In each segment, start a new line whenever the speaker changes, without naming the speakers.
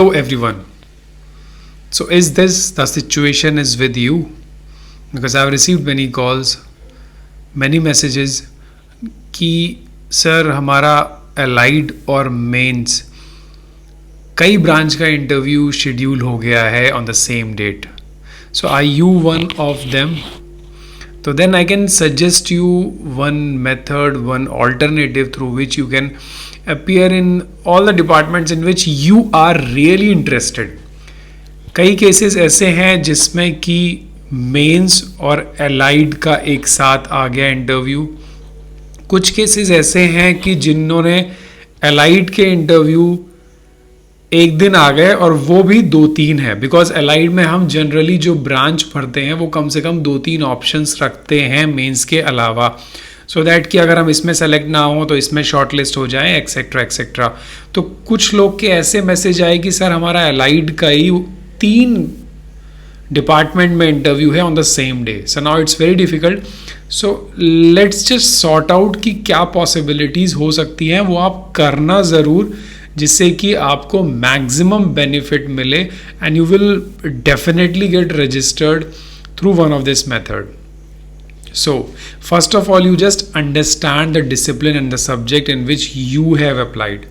Hello everyone. So is this the situation is with you? Because I've received many calls, many messages कि sir हमारा allied और mains कई branch का interview schedule हो गया है on the same date. So are you one of them? So then I can suggest you one method, one alternative through which you can appear in all the departments in which you are really interested. कई cases ऐसे हैं जिसमें कि mains और allied का एक साथ आ गया इंटरव्यू. कुछ केसेस ऐसे हैं कि जिन्होंने एलाइड के इंटरव्यू एक दिन आ गए और वो भी 2-3 है. बिकॉज एलाइड में हम जनरली जो ब्रांच भरते हैं वो कम से कम 2-3 ऑप्शंस रखते हैं मेंस के अलावा, सो दैट कि अगर हम इसमें सेलेक्ट ना हो तो इसमें शॉर्ट लिस्ट हो जाए एक्सेट्रा एक्सेट्रा. तो कुछ लोग के ऐसे मैसेज आए कि सर हमारा एलाइड का ही 3 डिपार्टमेंट में इंटरव्यू है on the same day. So now it's very difficult. So let's just sort out कि क्या पॉसिबिलिटीज़ हो सकती हैं, वो आप करना ज़रूर, जिससे कि आपको मैक्सिमम बेनिफिट मिले and you will definitely get registered through one of this method. So first of all, you just understand the discipline and the subject in which you have applied,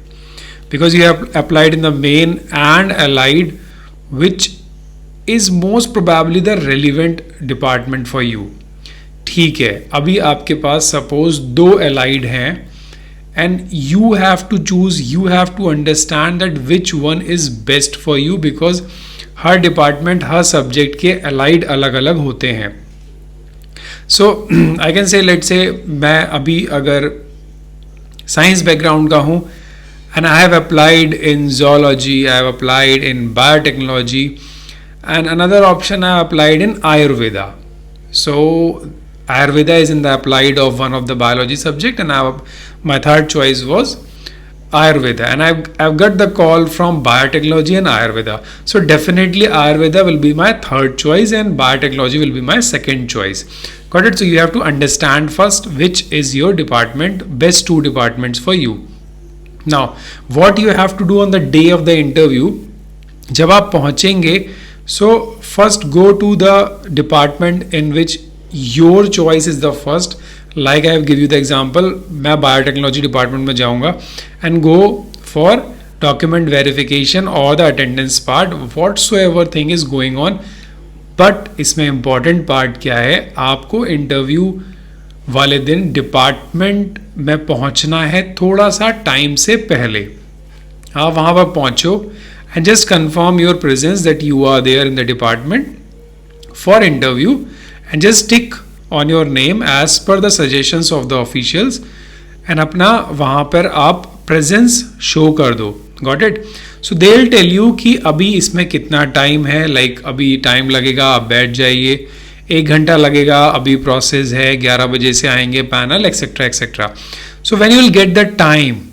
because you have applied in the main and allied, which is most probably the relevant department for you. ठीक है, अभी आपके पास suppose 2 allied हैं and you have to choose, you have to understand that which one is best for you, because her department her subject के allied अलग अलग होते हैं. सो आई कैन से लेट से मैं अभी अगर साइंस बैकग्राउंड का हूँ and I have applied in zoology, I have applied in biotechnology and another option I have applied in Ayurveda. So Ayurveda is in the applied of one of the biology subject, and my third choice was Ayurveda, and I've got the call from biotechnology and Ayurveda. So definitely Ayurveda will be my third choice and biotechnology will be my second choice. Got it? So you have to understand first which is your department, best 2 departments for you. Now what you have to do on the day of the interview, जब आप पहुँचेंगे, so first go to the department in which your choice is the first. Like I have give you the example, मैं biotechnology department में जाऊंगा and go for document verification or the attendance part, whatsoever thing is going on. but इसमें important part क्या है, आपको interview वाले दिन department में पहुंचना है थोड़ा सा टाइम से पहले. आप वहाँ पर पहुँचो and just confirm your presence that you are there in the department for interview, and just tick on your name as per the suggestions of the officials and अपना वहाँ पर आप presence show कर दो. Got it? So they will tell you कि अभी इसमें कितना टाइम है, like अभी टाइम लगेगा, आप बैठ जाइए, 1 घंटा लगेगा, अभी प्रोसेस है, 11 बजे से आएंगे panel etcetera etcetera. So when you will get the time,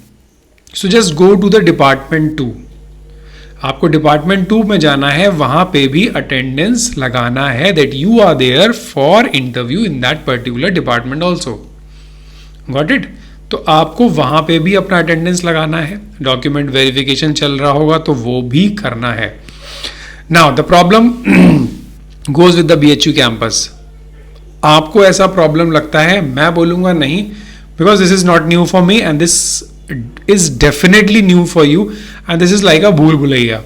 so just go to the department 2. आपको डिपार्टमेंट 2 में जाना है, वहाँ पे भी अटेंडेंस लगाना है, that you are there for interview in that particular department also. Got it? तो आपको वहाँ पे भी अपना अटेंडेंस लगाना है. डॉक्यूमेंट वेरिफिकेशन चल रहा होगा तो वो भी करना है. Now the problem goes with the BHU campus. आपको ऐसा प्रॉब्लम लगता है, मैं बोलूँगा नहीं, because this is not new for me and this is definitely new for you, and this is like a भूल Bhulaiyaa,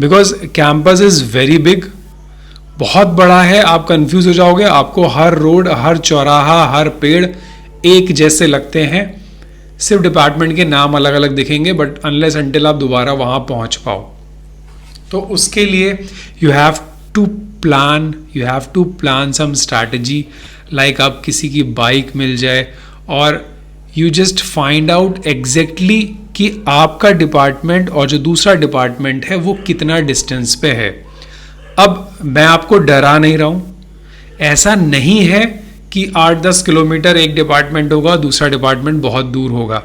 because campus is very big, बहुत बड़ा है. आप कंफ्यूज हो जाओगे, आपको हर रोड, हर चौराहा, हर पेड़ एक जैसे लगते हैं, सिर्फ डिपार्टमेंट के नाम अलग अलग दिखेंगे, बट अनलेस अनटिल आप दोबारा वहाँ पहुँच पाओ. तो उसके लिए you have to plan some strategy, like आप किसी की बाइक मिल जाए और you just find out exactly कि आपका डिपार्टमेंट और जो दूसरा डिपार्टमेंट है वो कितना डिस्टेंस पे है. अब मैं आपको डरा नहीं रहा हूँ, ऐसा नहीं है कि 8-10 किलोमीटर एक डिपार्टमेंट होगा, दूसरा डिपार्टमेंट बहुत दूर होगा.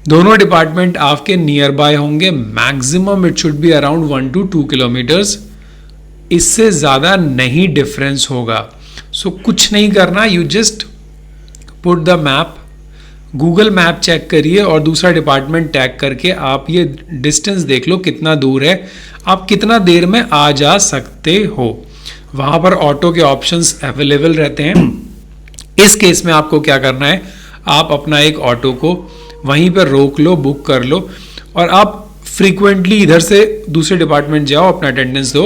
दोनों डिपार्टमेंट आपके नियर बाय होंगे. Maximum it should be around 1 to 2 kilometres, इससे ज़्यादा नहीं डिफरेंस होगा. सो कुछ नहीं करना, you just put the map, Google map check करिए और दूसरा डिपार्टमेंट टैग करके आप ये डिस्टेंस देख लो कितना दूर है. आप कितना देर में आ जा सकते हो। वहाँ पर ऑटो के ऑप्शंस अवेलेबल रहते हैं। इस केस में आपको क्या करना है, आप अपना एक ऑटो को वहीं पर रोक लो, बुक कर लो, और आप फ्रीक्वेंटली इधर से दूसरे डिपार्टमेंट जाओ, अपना अटेंडेंस दो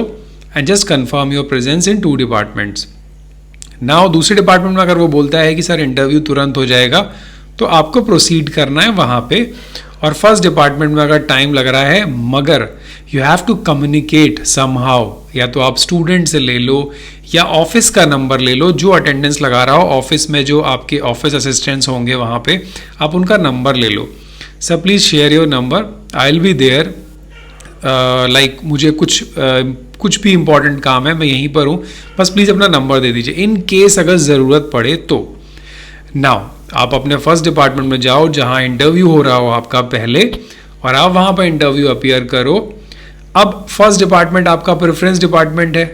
and just confirm your presence in 2 departments. Now दूसरे डिपार्टमेंट में अगर वो बोलता है कि सर इंटरव्यू तुरंत हो जाएगा, तो आपको प्रोसीड करना है वहाँ पे। और फर्स्ट डिपार्टमेंट में अगर टाइम लग रहा है, मगर you have to communicate somehow, या तो आप स्टूडेंट से ले लो या ऑफिस का नंबर ले लो, जो अटेंडेंस लगा रहा हो ऑफिस में, जो आपके ऑफिस असिस्टेंट्स होंगे वहाँ पे, आप उनका नंबर ले लो। Sir please share your number, I will be there, like मुझे कुछ भी इंपॉर्टेंट काम है, मैं यहीं पर हूँ, बस प्लीज़ अपना नंबर दे दीजिए इन केस अगर ज़रूरत पड़े तो। नाउ आप अपने फर्स्ट डिपार्टमेंट में जाओ जहाँ इंटरव्यू हो रहा हो आपका पहले, और आप वहाँ पर इंटरव्यू अपीयर करो। अब फर्स्ट डिपार्टमेंट आपका प्रेफरेंस डिपार्टमेंट है।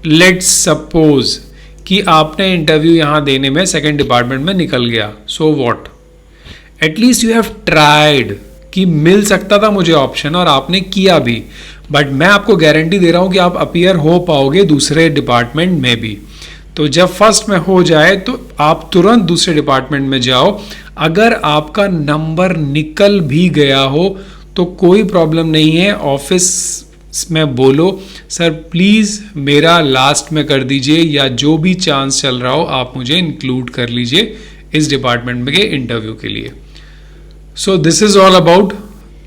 लेट्स सपोज कि आपने इंटरव्यू यहाँ देने में सेकेंड डिपार्टमेंट में निकल गया, so what, at least you have tried, कि मिल सकता था मुझे ऑप्शन और आपने किया भी। बट मैं आपको गारंटी दे रहा हूं कि आप अपीयर हो पाओगे दूसरे डिपार्टमेंट में भी। तो जब फर्स्ट में हो जाए तो आप तुरंत दूसरे डिपार्टमेंट में जाओ। अगर आपका नंबर निकल भी गया हो तो कोई प्रॉब्लम नहीं है, ऑफिस में बोलो सर प्लीज़ मेरा लास्ट में कर दीजिए, या जो भी चांस चल रहा हो आप मुझे इंक्लूड कर लीजिए इस डिपार्टमेंट में के इंटरव्यू के लिए। So this is all about,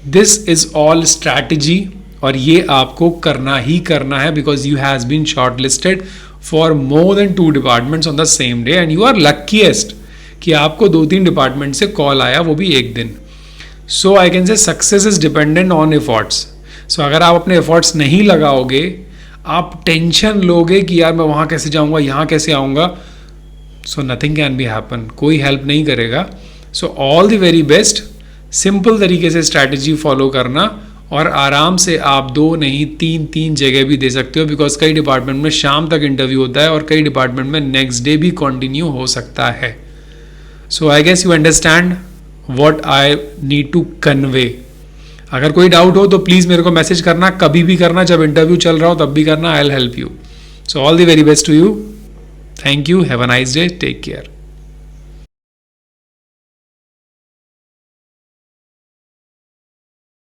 this is all strategy, और ये आपको करना ही करना है because you has been shortlisted for more than 2 departments on the same day, and you are luckiest कि आपको 2-3 डिपार्टमेंट से कॉल आया, वो भी एक दिन। So I can say success is dependent on efforts. So अगर आप अपने एफर्ट्स नहीं लगाओगे, आप टेंशन लोगे कि यार मैं वहाँ कैसे जाऊँगा, यहाँ कैसे आऊँगा, so nothing can be happen, कोई हेल्प नहीं करेगा। सो all the very best. Simple तरीके से स्ट्रैटेजी फॉलो करना, और आराम से आप 2 नहीं 3 जगह भी दे सकते हो, बिकॉज कई डिपार्टमेंट में शाम तक इंटरव्यू होता है और कई डिपार्टमेंट में नेक्स्ट डे भी कंटिन्यू हो सकता है। So I guess you understand what I need to convey. अगर कोई डाउट हो तो प्लीज़ मेरे को मैसेज करना, कभी भी करना, जब इंटरव्यू चल रहा हो तब भी करना, I will help you. So all the very best to you, thank you, have a nice day, take care.